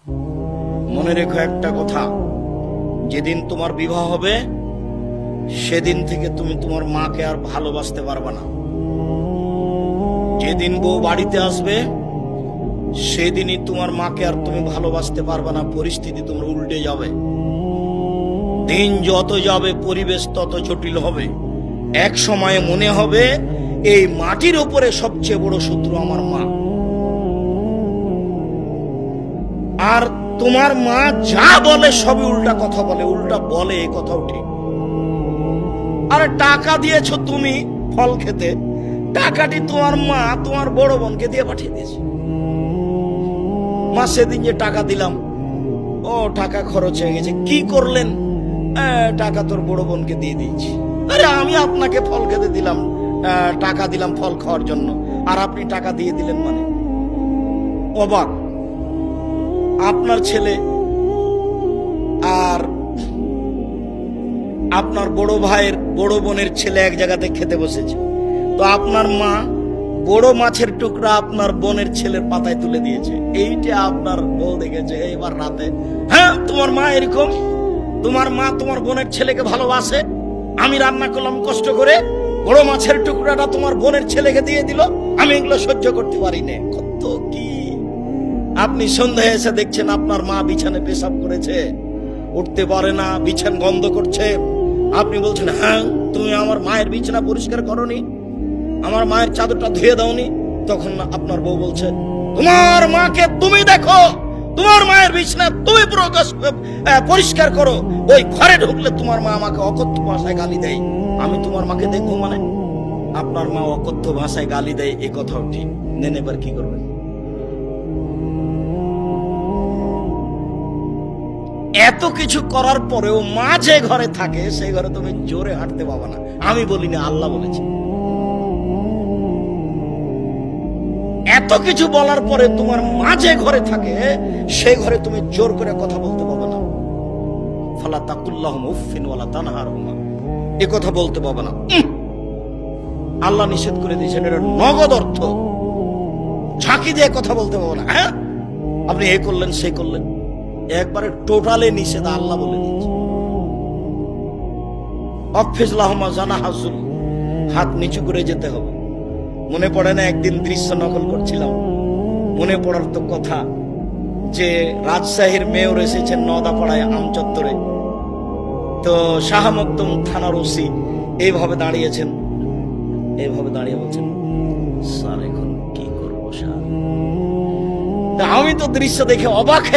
মনে রেখো একটা কথা, যেদিন তোমার বিবাহ হবে সেদিন থেকে তুমি তোমার মাকে আর ভালোবাসতে পারবে না। যেদিন বউ বাড়িতে আসবে সেদিনই তোমার মাকে আর তুমি ভালোবাসতে পারবে না। পরিস্থিতি তোমার উল্টে যাবে। দিন যত যাবে পরিবেশ তত জটিল হবে। এক সময়ে মনে হবে এই মাটির উপরে সবচেয়ে বড় শত্রু আমার মা। আর তোমার মা যা বলে সবই উল্টা কথা বলে, উল্টা বলে, এই কথাও ঠিক। আরে টাকা দিয়েছো তুমি ফল খেতে, টাকাটি তোমার মা তোমার বড় বোনকে দিয়ে পাঠিয়ে দিয়েছে। মা সেদিন যে টাকা দিলাম, ও টাকা খরচ হয়ে গেছে, কি করলেন? টাকা তোর বড় বোনকে দিয়ে দিয়েছি। আরে আমি আপনাকে ফল খেতে দিলাম, টাকা দিলাম ফল খাওয়ার জন্য, আর আপনি টাকা দিয়ে দিলেন মানে? অবাক। আপনার ছেলে আর আপনার বড় ভাইয়ের বড় বোনের ছেলে এক জায়গাতে খেতে বসেছে, তো আপনার মা বড় মাছের টুকরা আপনার বোনের ছেলের পাতায় তুলে দিয়েছে। এইটা আপনার বউ দেখেছে এইবার রাতে। হ্যাঁ, তোমার মা এরকম, তোমার মা তোমার বোনের ছেলেকে ভালোবাসে। আমি রান্না করলাম কষ্ট করে, বড় মাছের টুকরাটা তোমার বোনের ছেলেকে দিয়ে দিল, আমি এগুলো সহ্য করতে পারি না। কত কি! আপনি সন্ধ্যায় এসে দেখছেন আপনার মা বিছানায় পেশাব করেছে, উঠতে পারে না, বিছানা গন্ধ করছে। আপনি বলছেন, হ্যাঁ তুমি আমার মায়ের বিছানা পরিষ্কার করনি, আমার মায়ের চাদরটা ধুয়ে দাওনি। তখন আপনার বউ বলছে, তোমার মাকে তুমি দেখো, তোমার মায়ের বিছানা তুমি পরিষ্কার করো। ওই ঘরে ঢুকলে তোমার মা আমাকে অকথ্য ভাষায় গালি দেয়, আমি তোমার মাকে দেখবো মানে? আপনার মা অকথ্য ভাষায় গালি দেয়, এ কথাও ঠিক। নেন, এবার কি করবেন? এত কিছু করার পরেও মা যে ঘরে থাকে সেই ঘরে তুমি জোরে হাঁটতে পাবা না। আমি বলিনি, আল্লাহ বলেছে। এত কিছু বলার পরে তোমার মা যে ঘরে থাকে সেই ঘরে তুমি জোর করে কথা বলতে পাবে না। ফালা তাকুল্লাহুম উফফিন ওয়ালা তানহারহুমা, এ কথা বলতে পাবে না। আল্লাহ নিষেধ করে দিয়েছেন, এটা নগদ অর্থ। ঝাঁকি দিয়ে কথা বলতে পাবে না। হ্যাঁ, আপনি এ করলেন সে করলেন, একবারে টোটালে নিষেধ, আল্লাহ বলে দিয়েছে। অফিস লাহমা জানা হাজুল, হাত নিচু করে যেতে হবে। মনে পড়ে না একদিন দৃশ্য নকল করছিলাম, মনে পড়ার তো কথা যে রাজশাহীর মেয়র এসেছেন নদাপাড়ায় আমচত্বরে, তো শাহ মকদুম থানার ওসি এইভাবে দাঁড়িয়েছেন, এইভাবে দাঁড়িয়ে বলছেন, স্যার এখন কি করবো স্যার? আমি তো দৃশ্য দেখে অবাক হয়ে